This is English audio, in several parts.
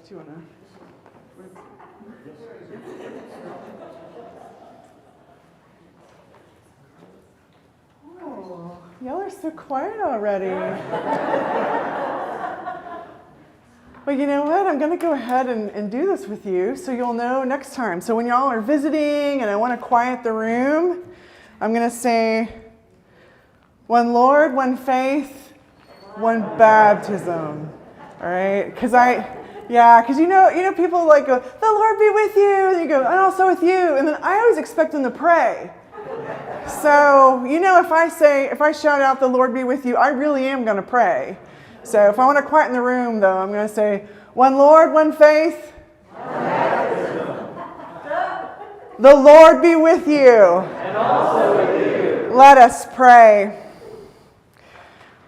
Do you want to? Oh, y'all are so quiet already. Well, you know what? I'm going to go ahead and do this with you so you'll know next time. So when y'all are visiting and I want to quiet the room, I'm going to say, one Lord, one faith, one baptism. All right? Because you know, people like go, the Lord be with you, and you go, and also with you, and then I always expect them to pray. So, you know, if I shout out, the Lord be with you, I really am going to pray. So if I want to quieten the room, though, I'm going to say, one Lord, one faith. The Lord be with you. And also with you. Let us pray.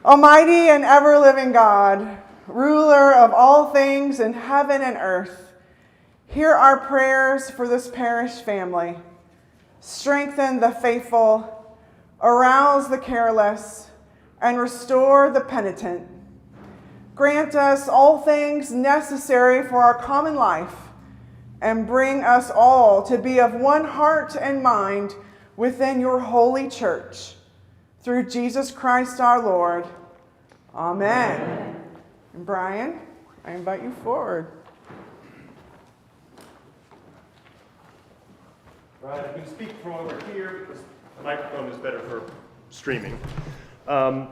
Almighty and ever-living God, ruler of all things in heaven and earth, hear our prayers for this parish family. Strengthen the faithful, arouse the careless, and restore the penitent. Grant us all things necessary for our common life, and bring us all to be of one heart and mind within your holy church. Through Jesus Christ our Lord. Amen. Amen. And Brian, I invite you forward. Right, I'm going to speak from over here because the microphone is better for streaming. I'm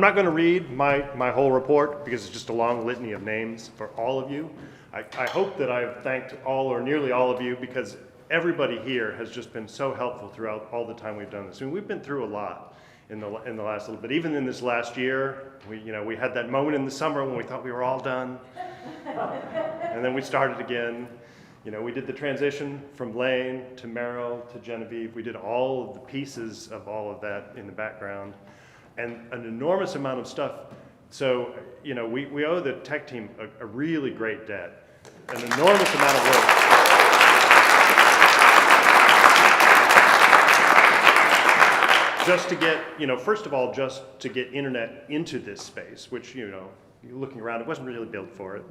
not going to read my whole report because it's just a long litany of names for all of you. I hope that I've thanked all or nearly all of you because everybody here has just been so helpful throughout all the time we've done this. I mean, we've been through a lot in the last little bit. Even in this last year, we had that moment in the summer when we thought we were all done, and then we started again. You know, we did the transition from Lane to Merrill to Genevieve. We did all of the pieces of all of that in the background, and an enormous amount of stuff. So, you know, we owe the tech team a really great debt, an enormous amount of work. Just to get, first of all, just to get internet into this space, which, looking around, it wasn't really built for it.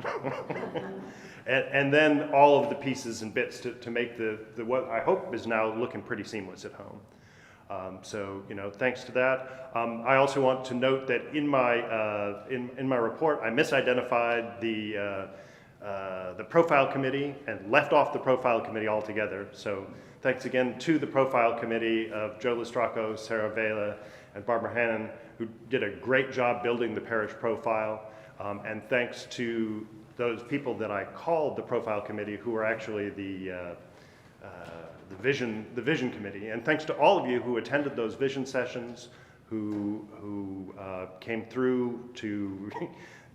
and then all of the pieces and bits to make the what I hope is now looking pretty seamless at home. So, thanks to that. I also want to note that in my report, I misidentified the profile committee and left off the profile committee altogether. So thanks again to the profile committee of Joe Listraco, Sarah Vela, and Barbara Hannon, who did a great job building the parish profile. And thanks to those people that I called the profile committee, who are actually the vision committee. And thanks to all of you who attended those vision sessions, who came through to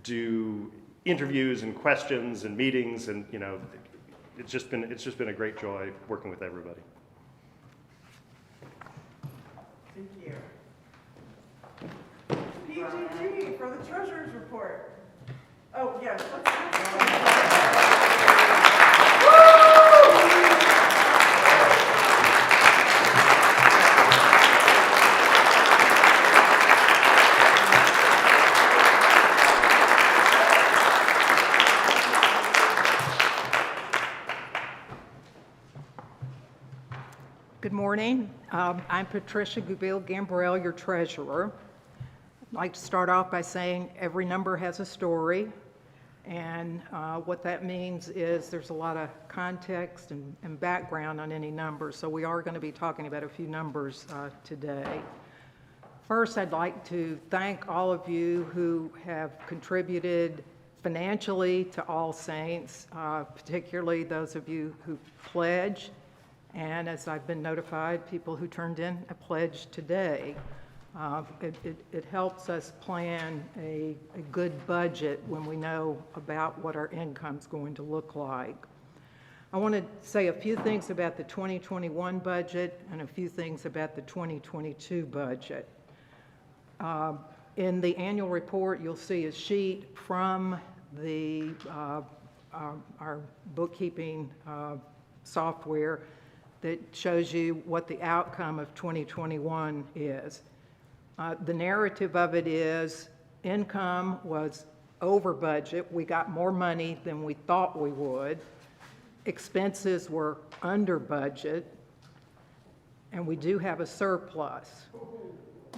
do interviews and questions and meetings, and it's just been a great joy working with everybody. Thank you. PGG for the treasurer's report. Oh, yes. Good morning. I'm Patricia Gouville-Gambrell, your treasurer. I'd like to start off by saying every number has a story, and what that means is there's a lot of context and background on any number, so we are going to be talking about a few numbers today. First, I'd like to thank all of you who have contributed financially to All Saints, particularly those of you who pledge And as I've been notified, people who turned in a pledge today, it helps us plan a good budget when we know about what our income's going to look like. I want to say a few things about the 2021 budget and a few things about the 2022 budget. In the annual report, you'll see a sheet from our bookkeeping software that shows you what the outcome of 2021 is. The narrative of it is income was over budget. We got more money than we thought we would. Expenses were under budget, and we do have a surplus.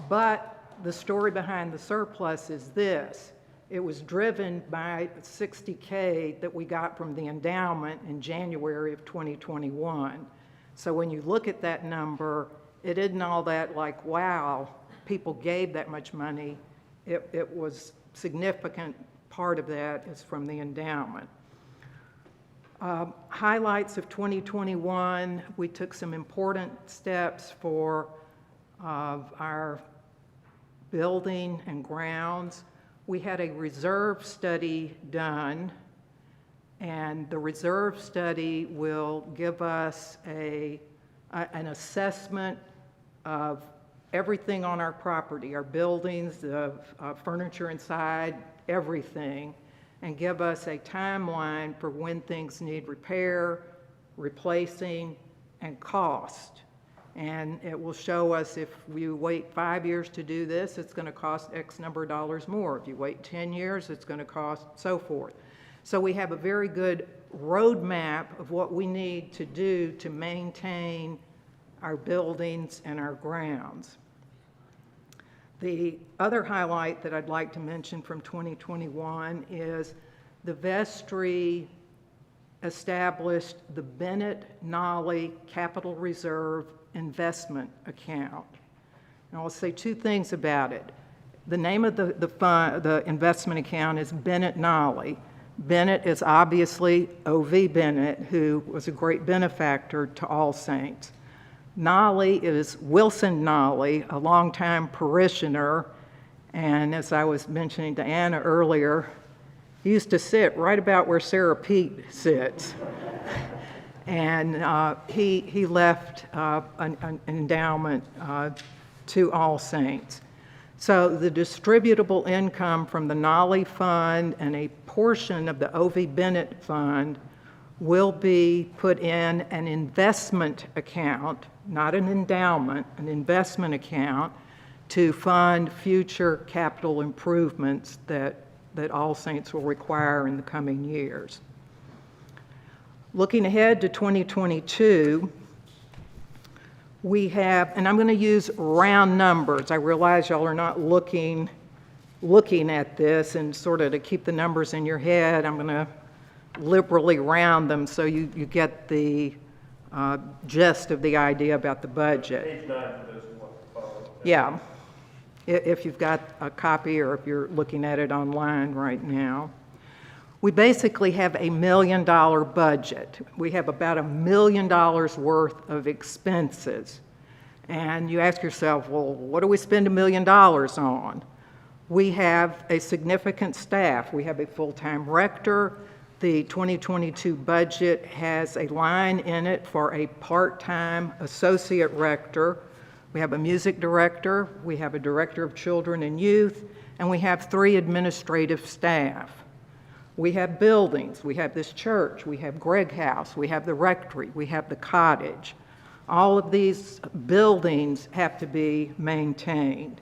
But the story behind the surplus is this. It was driven by $60K that we got from the endowment in January of 2021. So when you look at that number, it isn't all that like, wow, people gave that much money. It was significant part of that is from the endowment. Highlights of 2021, we took some important steps for our building and grounds. We had a reserve study done, and the reserve study will give us an assessment of everything on our property, our buildings, the furniture inside, everything, and give us a timeline for when things need repair, replacing, and cost. And it will show us if we wait 5 years to do this, it's going to cost X number of dollars more. If you wait 10 years, it's going to cost so forth. So we have a very good roadmap of what we need to do to maintain our buildings and our grounds. The other highlight that I'd like to mention from 2021 is the vestry established the Bennett Nolly Capital Reserve Investment Account. And I'll say two things about it. The name of the investment account is Bennett Nolly. Bennett is obviously O.V. Bennett, who was a great benefactor to All Saints. Nolly is Wilson Nolly, a longtime parishioner, and as I was mentioning to Anna earlier, he used to sit right about where Sarah Pete sits. And he left an endowment to All Saints. So the distributable income from the Nolly Fund and a portion of the O.V. Bennett Fund will be put in an investment account, not an endowment, an investment account, to fund future capital improvements that All Saints will require in the coming years. Looking ahead to 2022, we have, and I'm going to use round numbers. I realize y'all are not looking at this, and sort of to keep the numbers in your head, I'm going to liberally round them so you get the gist of the idea about the budget. Page 9 for those who want to follow. Yeah, if you've got a copy or if you're looking at it online right now. We basically have $1 million budget. We have about $1 million worth of expenses. And you ask yourself, well, what do we spend $1 million on? We have a significant staff. We have a full-time rector. The 2022 budget has a line in it for a part-time associate rector. We have a music director, we have a director of children and youth, and we have 3 administrative staff. We have buildings, we have this church, we have Gregg House, we have the rectory, we have the cottage. All of these buildings have to be maintained.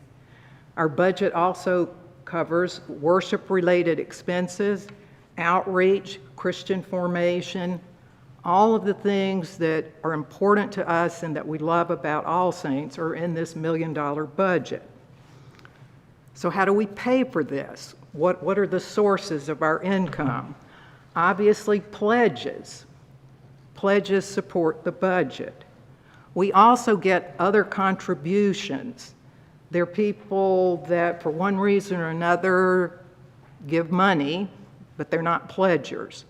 Our budget also covers worship-related expenses, outreach, Christian formation, all of the things that are important to us and that we love about All Saints are in this $1 million budget. So how do we pay for this? What are the sources of our income? Obviously, pledges. Pledges support the budget. We also get other contributions. There are people that, for one reason or another, give money, but they're not pledgers.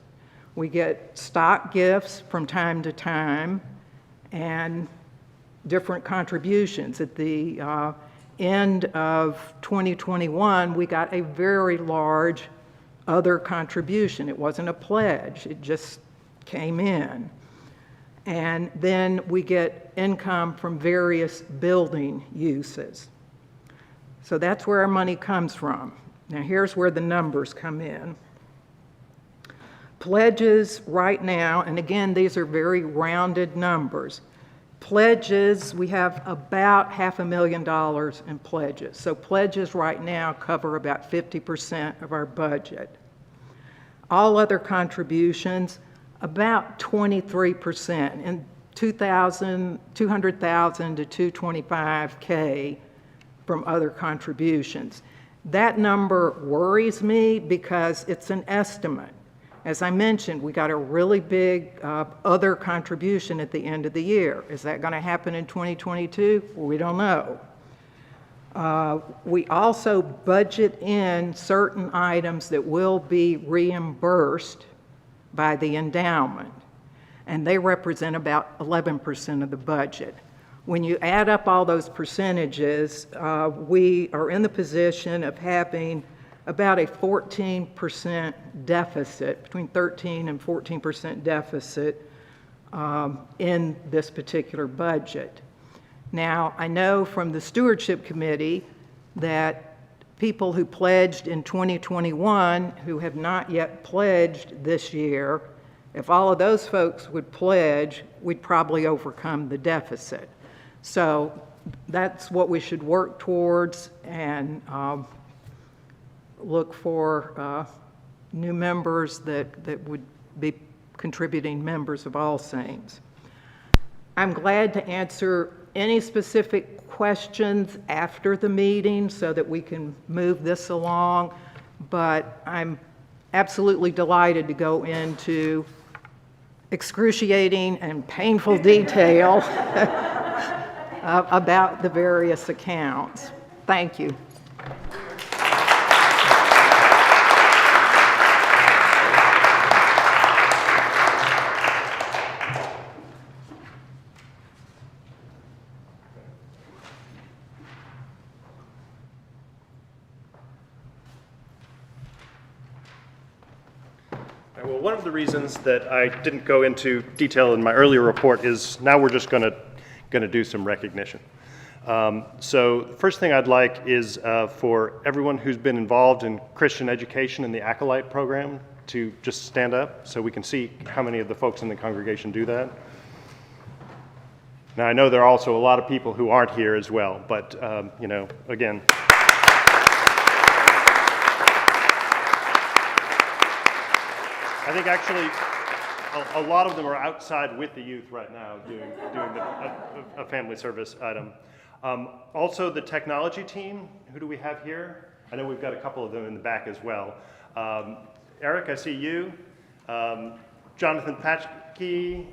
We get stock gifts from time to time, and different contributions. At the end of 2021, we got a very large other contribution. It wasn't a pledge, it just came in. And then we get income from various building uses. So that's where our money comes from. Now here's where the numbers come in. Pledges right now, and again, these are very rounded numbers. Pledges, we have about $500,000 in pledges. So pledges right now cover about 50% of our budget. All other contributions, about 23%, and $200,000 to $225K from other contributions. That number worries me because it's an estimate. As I mentioned, we got a really big other contribution at the end of the year. Is that going to happen in 2022? Well, we don't know. We also budget in certain items that will be reimbursed by the endowment, and they represent about 11% of the budget. When you add up all those percentages, we are in the position of having about a 14% deficit, between 13 and 14% deficit in this particular budget. Now, I know from the Stewardship Committee that people who pledged in 2021 who have not yet pledged this year, if all of those folks would pledge, we'd probably overcome the deficit. So that's what we should work towards, and look for new members that would be contributing members of All Saints. I'm glad to answer any specific questions after the meeting so that we can move this along, but I'm absolutely delighted to go into excruciating and painful detail about the various accounts. Thank you. Well, one of the reasons that I didn't go into detail in my earlier report is now we're just going to do some recognition. So the first thing I'd like is for everyone who's been involved in Christian education in the Acolyte program to just stand up so we can see how many of the folks in the congregation do that. Now, I know there are also a lot of people who aren't here as well, but, you know, again. I think actually a lot of them are outside with the youth right now doing a family service item. Also the technology team, who do we have here? I know we've got a couple of them in the back as well. Eric, I see you. Jonathan Patchke,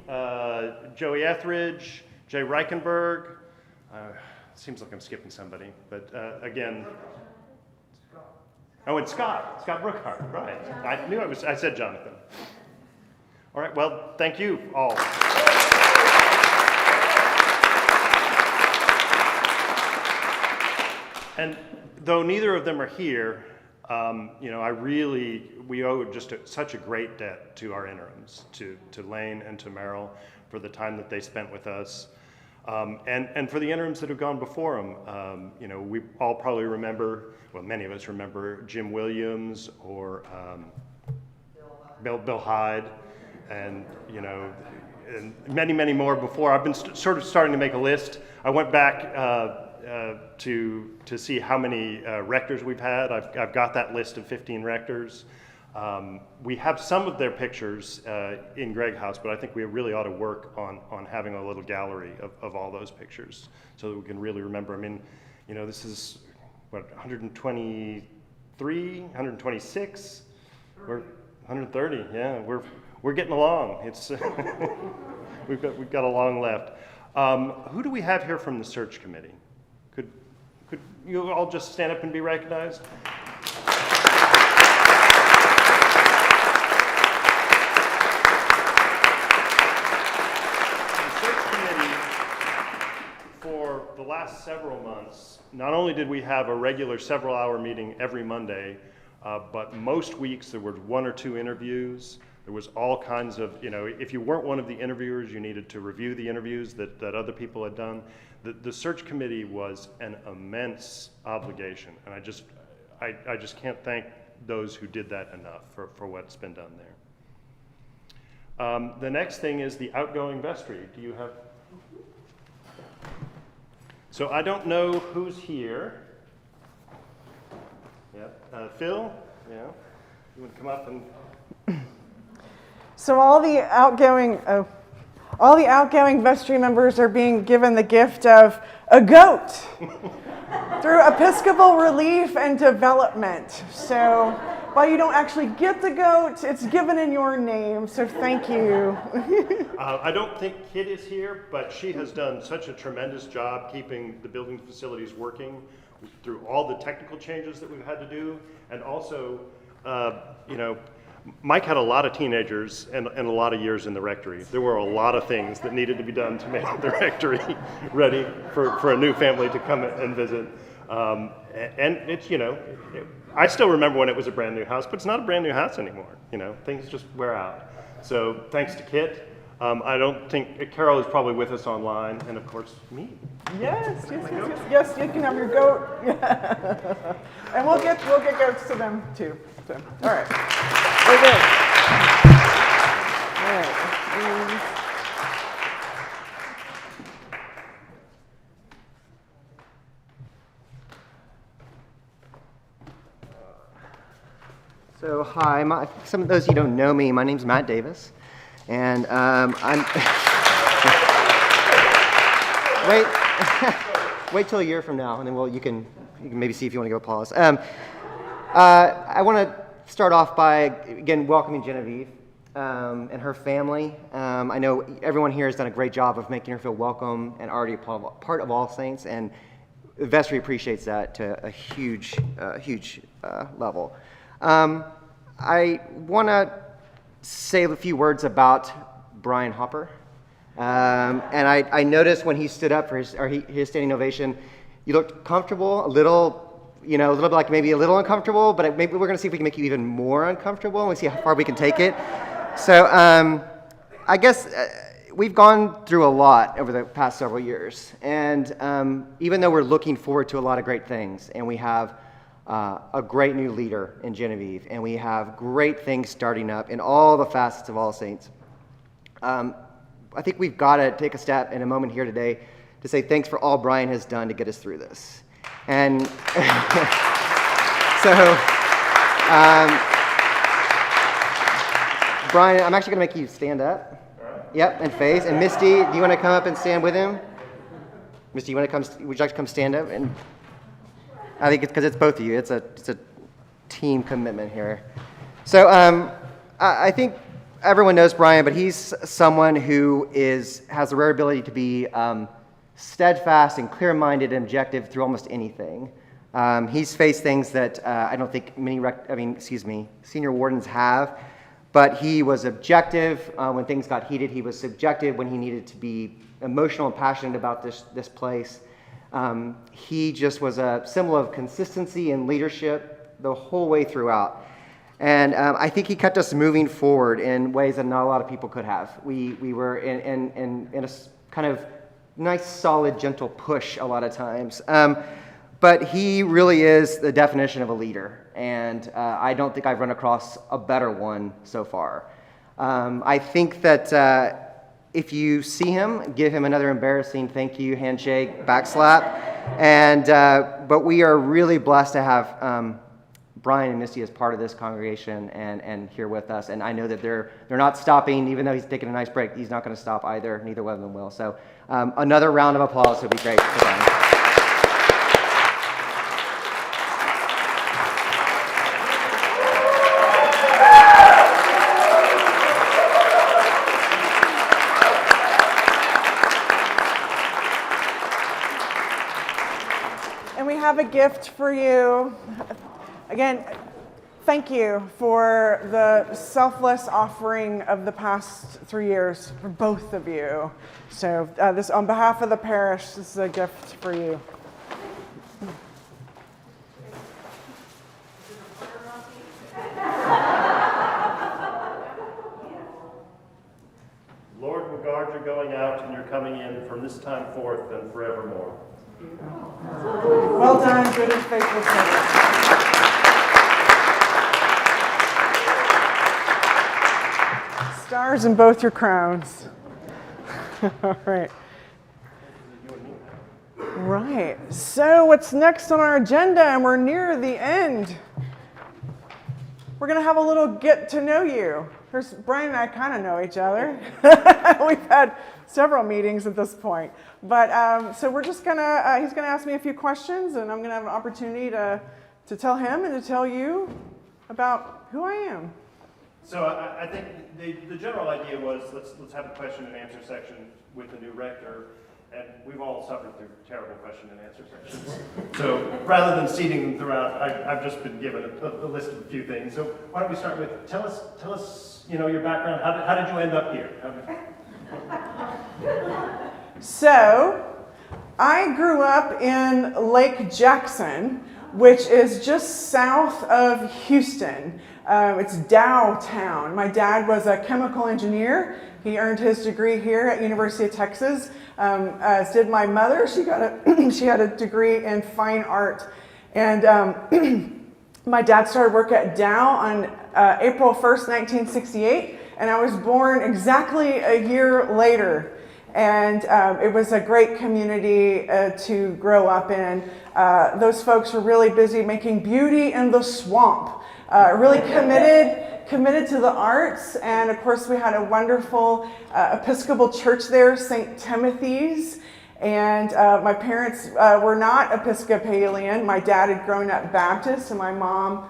Joey Etheridge, Jay Reichenberg. Seems like I'm skipping somebody, but again. Oh, and Scott Brookhart, right. I knew I said Jonathan. All right, well, thank you all. And though neither of them are here, you know, we owe just such a great debt to our interims, to Lane and to Merrill for the time that they spent with us. And for the interims that have gone before them, you know, we all probably remember, well, many of us remember Jim Williams or Bill Hyde, and you know, and many more before. I've been sort of starting to make a list. I went back to see how many rectors we've had. I've got that list of 15 rectors. We have some of their pictures in Greg House, but I think we really ought to work on having a little gallery of all those pictures so that we can really remember. I mean, you know, this is, what, 123, 126? We're 130, yeah, we're getting along. It's we've got a long left. Who do we have here from the search committee? Could you all just stand up and be recognized? The search committee for the last several months, not only did we have a regular several-hour meeting every Monday, but most weeks there were 1 or 2 interviews. There was all kinds of, if you weren't one of the interviewers, you needed to review the interviews that other people had done. The search committee was an immense obligation, and I just can't thank those who did that enough for what's been done there. The next thing is the Outgoing Vestry. Do you have? So I don't know who's here. Yep. Phil? Yeah. You want to come up and? So all the outgoing vestry members are being given the gift of a goat through Episcopal Relief and Development. So while you don't actually get the goat, it's given in your name. So thank you. I don't think Kit is here, but she has done such a tremendous job keeping the building facilities working through all the technical changes that we've had to do, and also, Mike had a lot of teenagers and a lot of years in the rectory. There were a lot of things that needed to be done to make the rectory ready for a new family to come and visit. And it's, I still remember when it was a brand new house, but it's not a brand new house anymore. Things just wear out. So thanks to Kit. I don't think, Carol is probably with us online, and of course, me. Yes, you can have your goat. Yeah. And we'll get goats to them too. So, all right. Very good. All right. So hi, some of those of you don't know me, my name's Matt Davis, and I'm wait till a year from now, and then you can maybe see if you want to go pause. I want to start off by again welcoming Genevieve and her family. I know everyone here has done a great job of making her feel welcome and already part of All Saints, and the vestry appreciates that to a huge level. I want to say a few words about Brian Hopper. And I noticed when he stood up for his standing ovation, you looked comfortable, a little bit like maybe a little uncomfortable, but maybe we're going to see if we can make you even more uncomfortable, and we see how far we can take it. So I guess we've gone through a lot over the past several years, and even though we're looking forward to a lot of great things, and we have a great new leader in Genevieve, and we have great things starting up in all the facets of All Saints, I think we've got to take a step in a moment here today to say thanks for all Brian has done to get us through this. And so, Brian, I'm actually going to make you stand up. Yep, and face. And Misty, do you want to come up and stand with him? Misty, would you like to come stand up? And I think it's because it's both of you. It's a team commitment here. So I think everyone knows Brian, but he's someone who has the rare ability to be steadfast and clear-minded and objective through almost anything. He's faced things that I don't think senior wardens have, but he was objective when things got heated. He was subjective when he needed to be emotional and passionate about this place. He just was a symbol of consistency and leadership the whole way throughout. And I think he kept us moving forward in ways that not a lot of people could have. We were in a kind of nice, solid, gentle push a lot of times. But he really is the definition of a leader. And I don't think I've run across a better one so far. I think that if you see him, give him another embarrassing thank you, handshake, backslap. But we are really blessed to have Brian and Misty as part of this congregation and here with us. And I know that they're not stopping, even though he's taking a nice break. He's not going to stop either. Neither one of them will. So another round of applause would be great for them. And we have a gift for you. Again, thank you for the selfless offering of the past 3 years for both of you. So this, on behalf of the parish, this is a gift for you. Lord will guard your going out and your coming in from this time forth and forevermore. Well done, good and faithful servant. Stars in both your crowns. All right. Right. So what's next on our agenda? And we're near the end. We're going to have a little get to know you. Brian and I kind of know each other. We've had several meetings at this point. But so we're just going to, he's going to ask me a few questions, and I'm going to have an opportunity to tell him and to tell you about who I am. So I think the general idea was let's have a question and answer section with the new rector, and we've all suffered through terrible question and answer sections. So rather than seating them throughout, I've just been given a list of a few things. So why don't we start with tell us your background. How did you end up here? So I grew up in Lake Jackson, which is just south of Houston. It's Downtown. My dad was a chemical engineer. He earned his degree here at University of Texas, as did my mother. She had a degree in fine art. And my dad started work at Dow on April 1st, 1968, and I was born exactly a year later. And it was a great community to grow up in. Those folks were really busy making beauty in the swamp. Really committed to the arts, and of course we had a wonderful Episcopal church there, St. Timothy's, and my parents were not Episcopalian. My dad had grown up Baptist, and my mom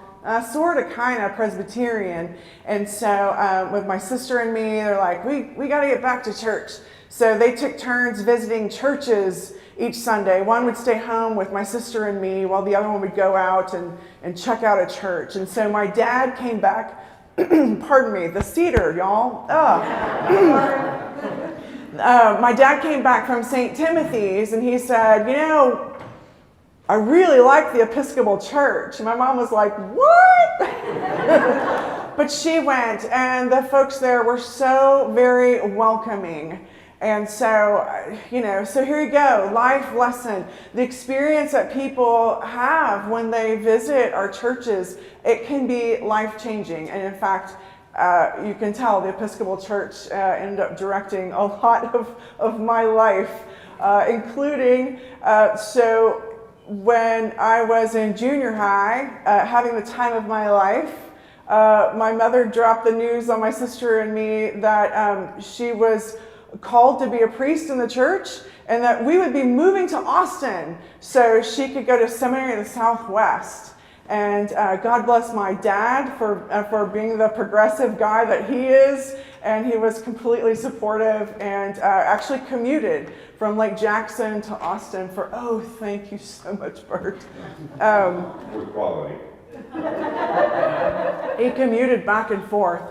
sort of kind of Presbyterian, and so with my sister and me, they're like, we got to get back to church. So they took turns visiting churches each Sunday. One would stay home with my sister and me, while the other one would go out and check out a church. And so my dad came back, pardon me, the cedar, y'all. My dad came back from St. Timothy's, and he said, I really like the Episcopal Church. And my mom was like, what? But she went, and the folks there were so very welcoming. And so, so here you go, life lesson. The experience that people have when they visit our churches, it can be life-changing. And in fact, you can tell the Episcopal Church ended up directing a lot of my life, including, so when I was in junior high, having the time of my life, my mother dropped the news on my sister and me that she was called to be a priest in the church, and that we would be moving to Austin so she could go to seminary in the Southwest. And God bless my dad for being the progressive guy that he is, and he was completely supportive and actually commuted from Lake Jackson to Austin for, thank you so much, Bert. With quality. He commuted back and forth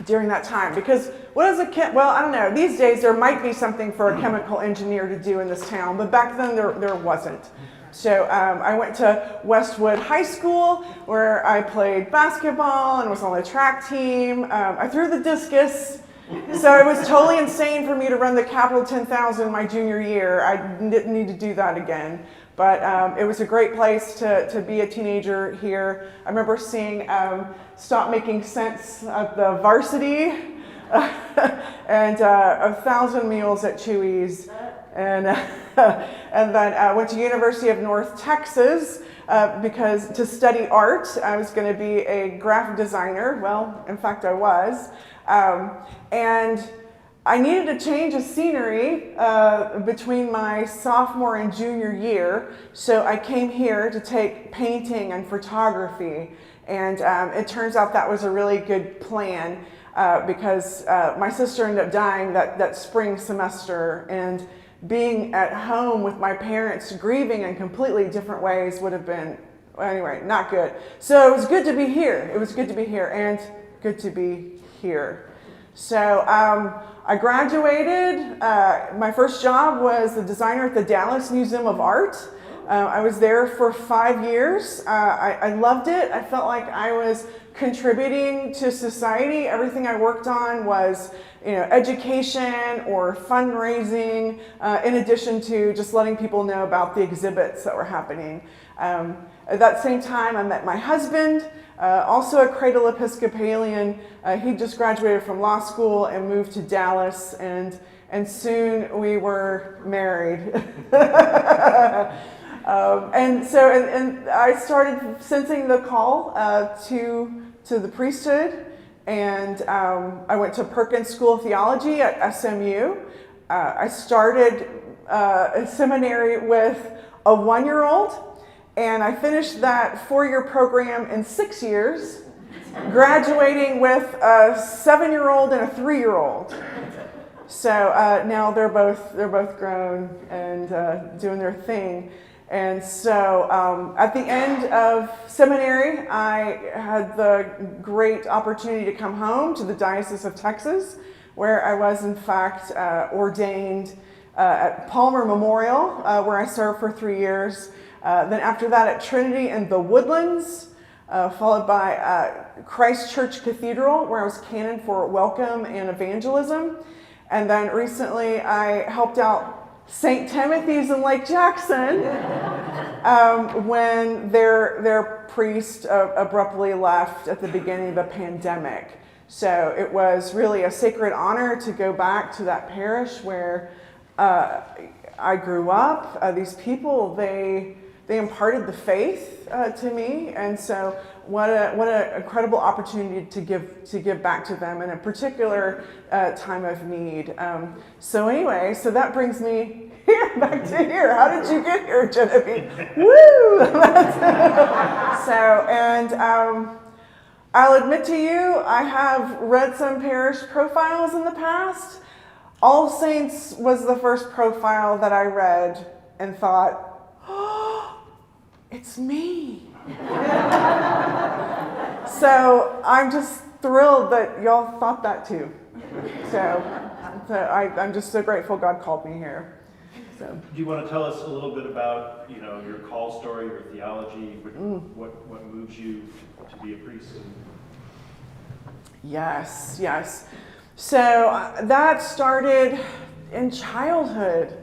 during that time, because I don't know, these days there might be something for a chemical engineer to do in this town, but back then there wasn't. So I went to Westwood High School, where I played basketball and was on the track team. I threw the discus, so it was totally insane for me to run the Capital 10,000 my junior year. I didn't need to do that again. But it was a great place to be a teenager here. I remember seeing Stop Making Sense at the Varsity, and 1,000 Meals at Chewy's, and then I went to University of North Texas because to study art. I was going to be a graphic designer. Well, in fact, I was, and I needed to change of scenery between my sophomore and junior year, so I came here to take painting and photography, and it turns out that was a really good plan because my sister ended up dying that spring semester, and being at home with my parents grieving in completely different ways would have been Anyway, not good. So it was good to be here. It was good to be here and good to be here. So I graduated. My first job was the designer at the Dallas Museum of Art. I was there for 5 years. I loved it. I felt like I was contributing to society. Everything I worked on was, education or fundraising, in addition to just letting people know about the exhibits that were happening. At that same time, I met my husband, also a cradle Episcopalian. He just graduated from law school and moved to Dallas, and soon we were married. And I started sensing the call to the priesthood, and I went to Perkins School of Theology at SMU. I started a seminary with a 1-year-old, and I finished that 4-year program in 6 years, graduating with a 7-year-old and a 3-year-old. So now they're both grown and doing their thing. And so at the end of seminary, I had the great opportunity to come home to the Diocese of Texas, where I was in fact ordained at Palmer Memorial, where I served for 3 years. Then after that at Trinity in the Woodlands, followed by Christ Church Cathedral, where I was canon for welcome and evangelism. And then recently I helped out St. Timothy's in Lake Jackson when their priest abruptly left at the beginning of the pandemic. So it was really a sacred honor to go back to that parish where I grew up. These people, they imparted the faith to me, and so what an incredible opportunity to give back to them in a particular time of need. So anyway, so that brings me back to here. How did you get here, Genevieve? Woo! I'll admit to you, I have read some parish profiles in the past. All Saints was the first profile that I read and thought, oh, it's me. So I'm just thrilled that y'all thought that too. So I'm just so grateful God called me here. So. Do you want to tell us a little bit about, your call story, your theology, what moves you to be a priest? Yes. So that started in childhood.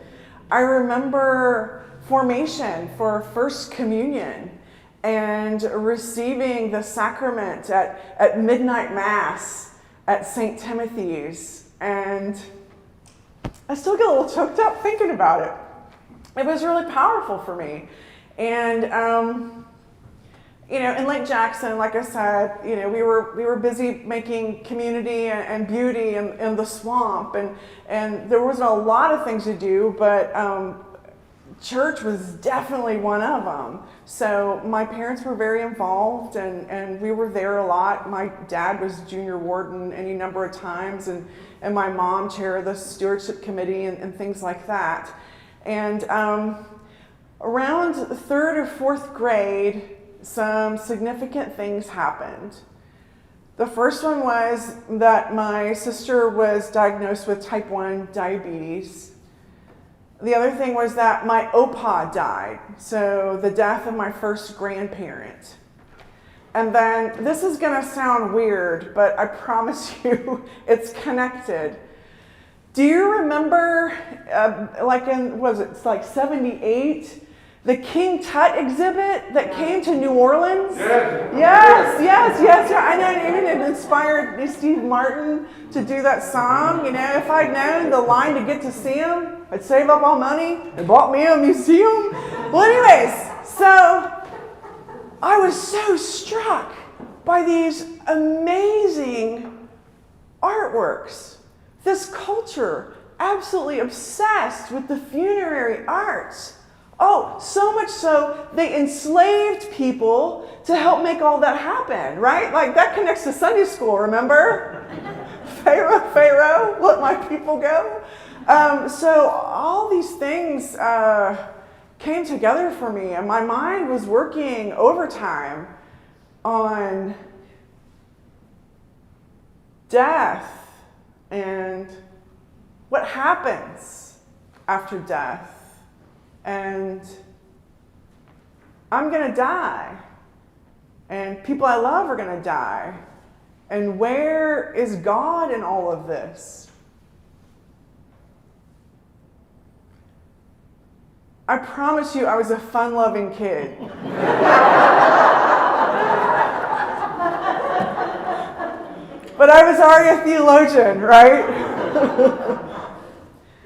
I remember formation for First Communion and receiving the sacrament at midnight mass at St. Timothy's. And I still get a little choked up thinking about it. It was really powerful for me. And, in Lake Jackson, like I said, we were busy making community and beauty in the swamp. And there wasn't a lot of things to do, but church was definitely one of them. So my parents were very involved, and we were there a lot. My dad was junior warden any number of times, and my mom chair of the stewardship committee and things like that. And around 3rd or 4th grade, some significant things happened. The first one was that my sister was diagnosed with type 1 diabetes. The other thing was that my opa died, so the death of my first grandparent. And then, this is gonna sound weird, but I promise you it's connected. Do you remember, it's like 78, the King Tut exhibit that came to New Orleans? Yes. I know it even inspired Steve Martin to do that song. If I'd known the line to get to see him, I'd save up all money and bought me a museum. Well, anyways, so I was so struck by these amazing artworks. This culture, absolutely obsessed with the funerary arts. Oh, so much so they enslaved people to help make all that happen, right? Like that connects to Sunday school, remember? Pharaoh, let my people go. So all these things came together for me, and my mind was working overtime on death and what happens after death. And I'm going to die, and people I love are going to die. And where is God in all of this? I promise you, I was a fun-loving kid. But I was already a theologian, right?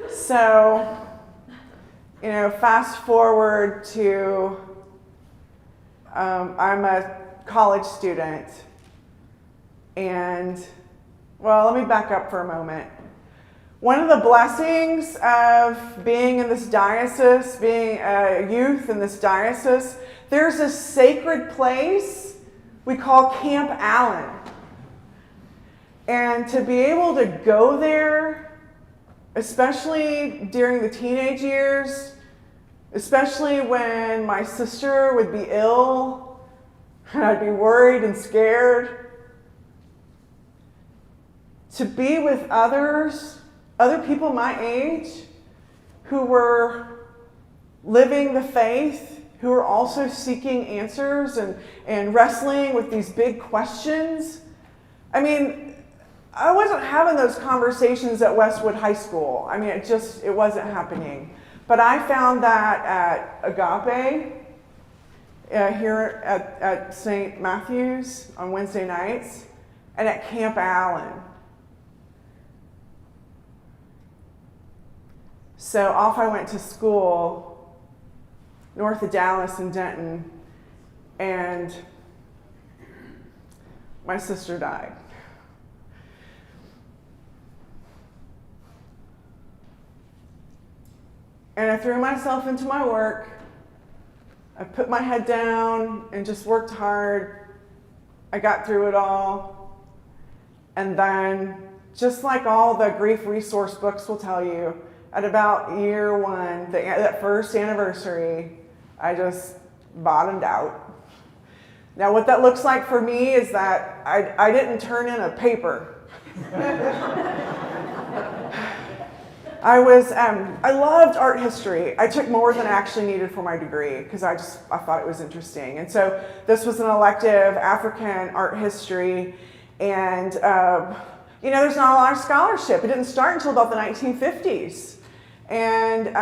So, fast forward to, I'm a college student. And, well, let me back up for a moment. One of the blessings of being in this diocese, being a youth in this diocese, there's a sacred place we call Camp Allen. And to be able to go there, especially during the teenage years, especially when my sister would be ill, and I'd be worried and scared, to be with other people my age who were living the faith, who were also seeking answers and wrestling with these big questions. I mean, I wasn't having those conversations at Westwood High School. I mean, it wasn't happening. But I found that at Agape, here at St. Matthew's on Wednesday nights, and at Camp Allen. So off I went to school north of Dallas in Denton, and my sister died. And I threw myself into my work. I put my head down and just worked hard. I got through it all. And then, just like all the grief resource books will tell you, at about year one, that first anniversary, I just bottomed out. Now, what that looks like for me is that I didn't turn in a paper. I loved art history. I took more than I actually needed for my degree because I thought it was interesting. And so this was an elective African art history, and there's not a lot of scholarship. It didn't start until about the 1950s. And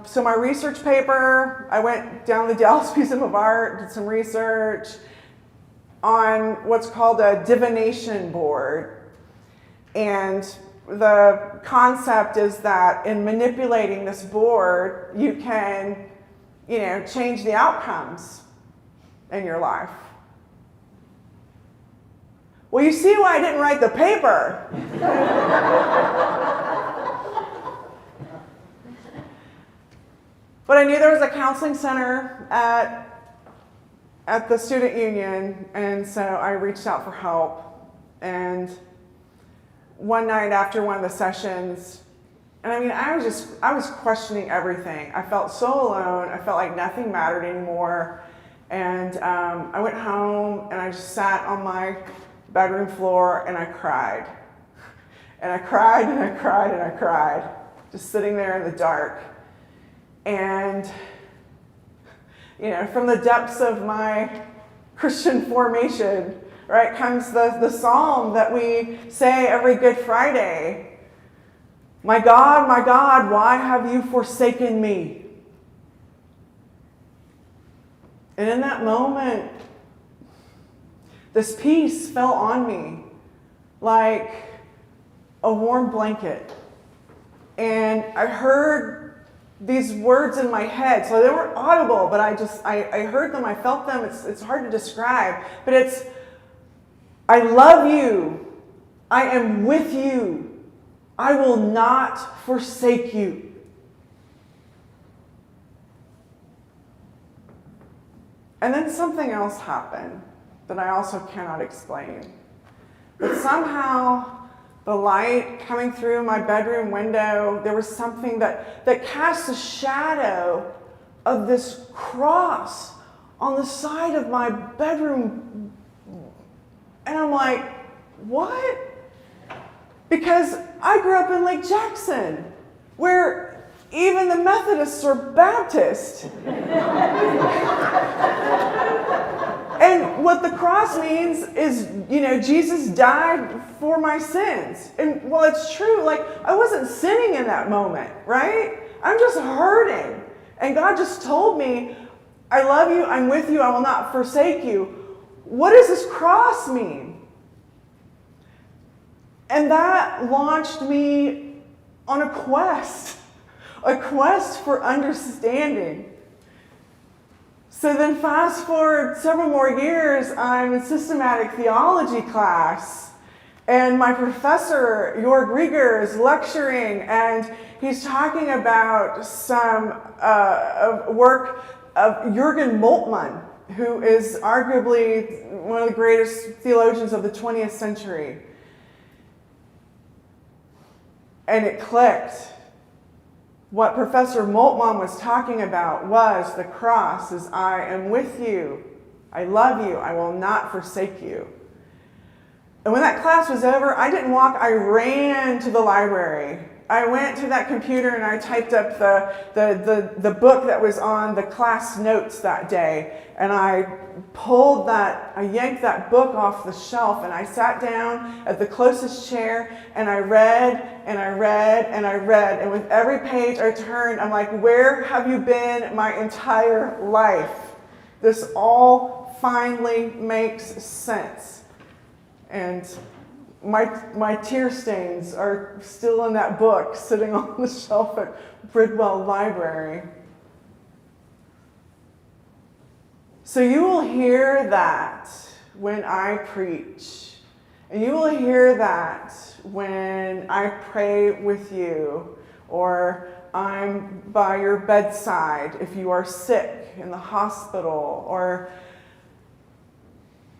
so my research paper, I went down to the Dallas Museum of Art, did some research on what's called a divination board. And the concept is that in manipulating this board, you can, change the outcomes in your life. Well, you see why I didn't write the paper. But I knew there was a counseling center at the student union, and so I reached out for help. And one night after one of the sessions, and I was questioning everything. I felt so alone. I felt like nothing mattered anymore. And I went home and I just sat on my bedroom floor and I cried. And I cried and I cried and I cried, just sitting there in the dark. And, from the depths of my Christian formation, right, comes the psalm that we say every Good Friday. My God, why have you forsaken me? And in that moment, this peace fell on me like a warm blanket. And I heard these words in my head. So they weren't audible, but I heard them, I felt them. It's hard to describe, but it's, I love you. I am with you. I will not forsake you. And then something else happened that I also cannot explain. But somehow, the light coming through my bedroom window, there was something that cast a shadow of this cross on the side of my bedroom. And I'm like, what? Because I grew up in Lake Jackson, where even the Methodists are Baptist. And what the cross means is, Jesus died for my sins. And well, it's true, like, I wasn't sinning in that moment, right? I'm just hurting. And God just told me, I love you, I'm with you, I will not forsake you. What does this cross mean? And that launched me on a quest for understanding. So then fast forward several more years, I'm in systematic theology class, and my professor, Jörg Rieger, is lecturing, and he's talking about some work of Jürgen Moltmann, who is arguably one of the greatest theologians of the 20th century. And it clicked. What Professor Moltmann was talking about was the cross is, I am with you, I love you, I will not forsake you. And when that class was over, I didn't walk, I ran to the library. I went to that computer and I typed up the book that was on the class notes that day. And I yanked that book off the shelf and I sat down at the closest chair and I read and I read and I read. And with every page I turned, I'm like, where have you been my entire life? This all finally makes sense. And my tear stains are still in that book sitting on the shelf at Bridwell Library. So you will hear that when I preach. And you will hear that when I pray with you, or I'm by your bedside if you are sick in the hospital, or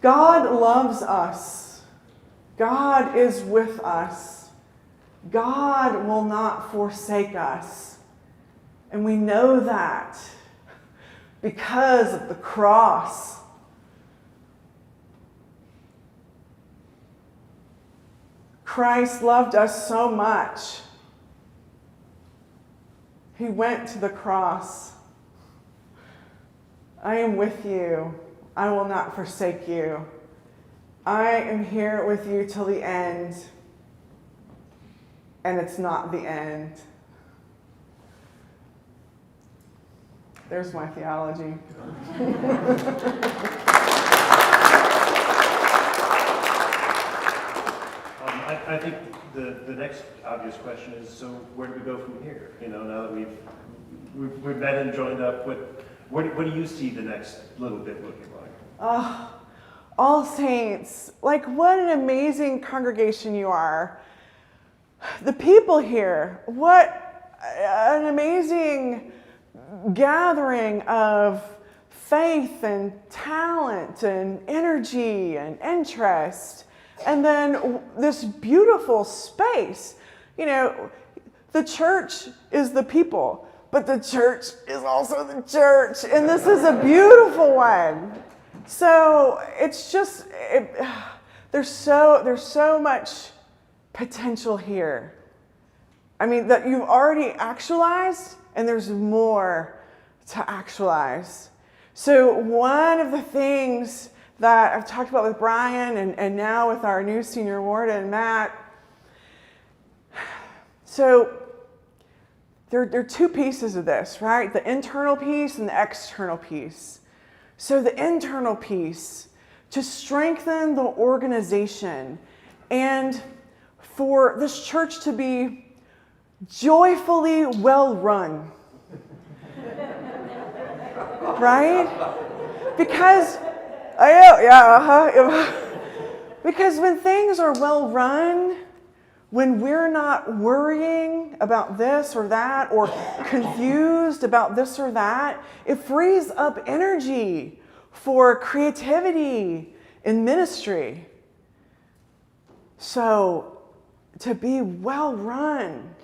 God loves us. God is with us. God will not forsake us. And we know that because of the cross. Christ loved us so much. He went to the cross. I am with you. I will not forsake you. I am here with you till the end, and it's not the end. There's my theology. I think the next obvious question is, so where do we go from here? Now that we've met and joined up, what do you see the next little bit looking like? All Saints, like, what an amazing congregation you are. The people here, what an amazing gathering of faith and talent and energy and interest. And then this beautiful space. The church is the people, but the church is also the church. And this is a beautiful one. So it's just, there's so much potential here. I mean, that you've already actualized, and there's more to actualize. So one of the things that I've talked about with Brian and now with our new senior warden, Matt, so there are two pieces of this, right? The internal piece and the external piece. So the internal piece, to strengthen the organization and for this church to be joyfully well run. Right? Because, because when things are well run, when we're not worrying about this or that or confused about this or that, it frees up energy for creativity in ministry. So to be well run,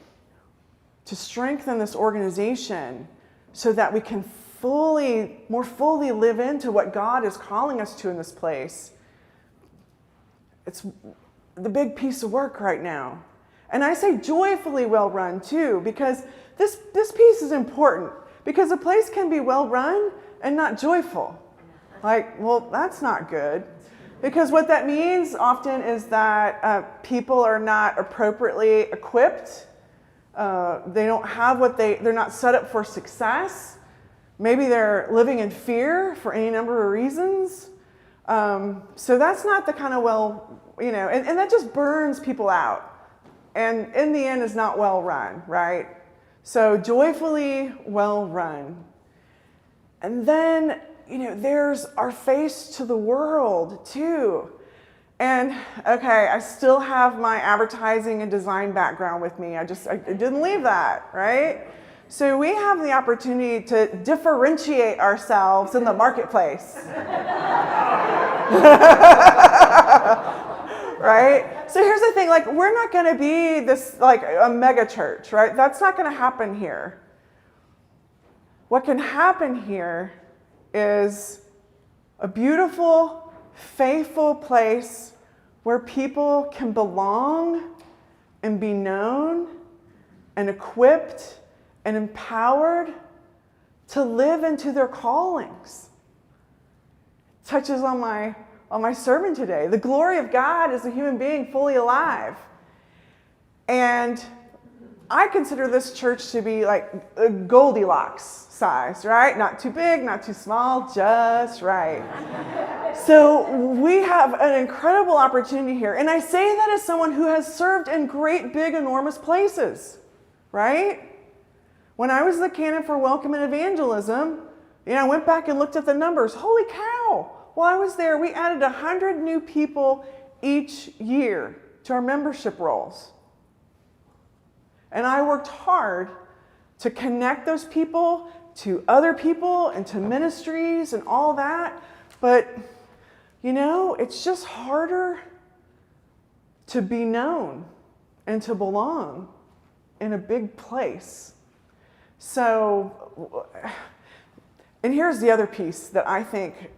to strengthen this organization so that we can more fully live into what God is calling us to in this place. It's the big piece of work right now. And I say joyfully well run too, because this piece is important, because a place can be well run and not joyful. Like, well, that's not good. Because what that means often is that people are not appropriately equipped. They don't have they're not set up for success. Maybe they're living in fear for any number of reasons. So that's not the kind of and that just burns people out. And in the end is not well run, right? So joyfully well run. And then, there's our face to the world too. And okay, I still have my advertising and design background with me. I didn't leave that, right? So we have the opportunity to differentiate ourselves in the marketplace. Right? So here's the thing, we're not going to be this, a mega church, right? That's not going to happen here. What can happen here is a beautiful, faithful place where people can belong and be known and equipped and empowered to live into their callings. Touches on my sermon today. The glory of God is a human being fully alive. And I consider this church to be like a Goldilocks size, right? Not too big, not too small, just right. So we have an incredible opportunity here. And I say that as someone who has served in great, big, enormous places, right? When I was the canon for Welcome and Evangelism, I went back and looked at the numbers. Holy cow! While I was there, we added 100 new people each year to our membership rolls. And I worked hard to connect those people to other people and to ministries and all that. But, it's just harder to be known and to belong in a big place. So, and here's the other piece that I think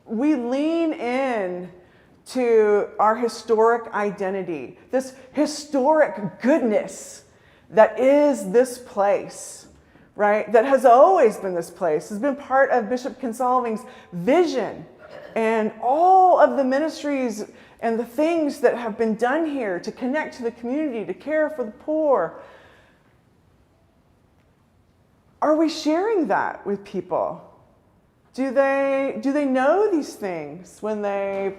we lean in to our historic identity, this historic goodness that is this place, right? That has always been this place, has been part of Bishop Consolving's vision and all of the ministries and the things that have been done here to connect to the community, to care for the poor. Are we sharing that with people? Do they know these things when they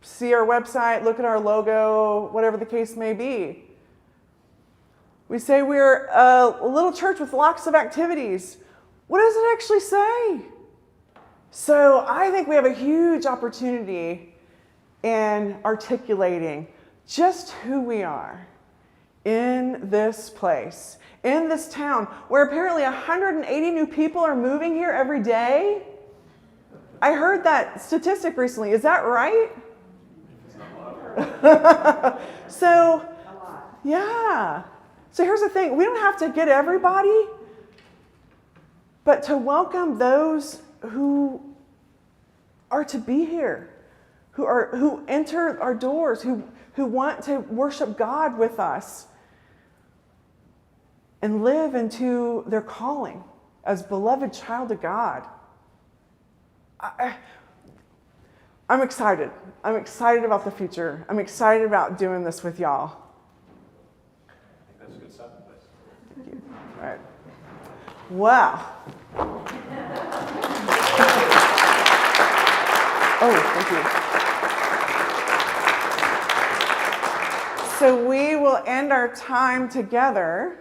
see our website, look at our logo, whatever the case may be? We say we're a little church with lots of activities. What does it actually say? So I think we have a huge opportunity in articulating just who we are in this place, in this town, where apparently 180 new people are moving here every day. I heard that statistic recently. Is that right? So, yeah. So here's the thing. We don't have to get everybody, but to welcome those who are to be here, who enter our doors, who want to worship God with us and live into their calling as beloved child of God. I'm excited. I'm excited about the future. I'm excited about doing this with y'all. I think that's a good stopping place. Thank you. All right. Wow. Oh, thank you. So we will end our time together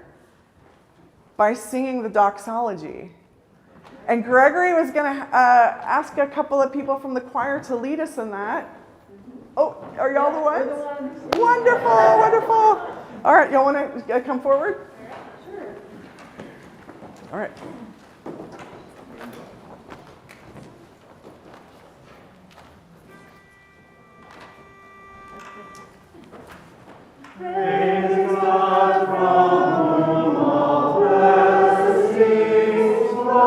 by singing the Doxology. And Gregory was going to ask a couple of people from the choir to lead us in that. Oh, are y'all the ones? Wonderful, wonderful. All right, y'all want to come forward? Sure. All right. Praise God from whom all blessings flow.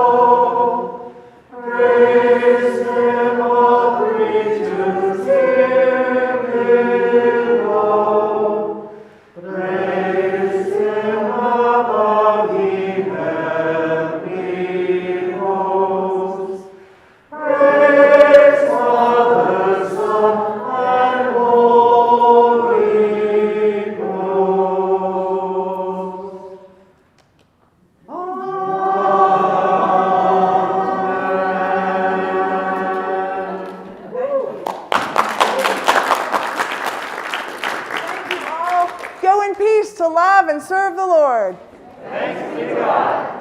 and serve the Lord. Thanks be to God.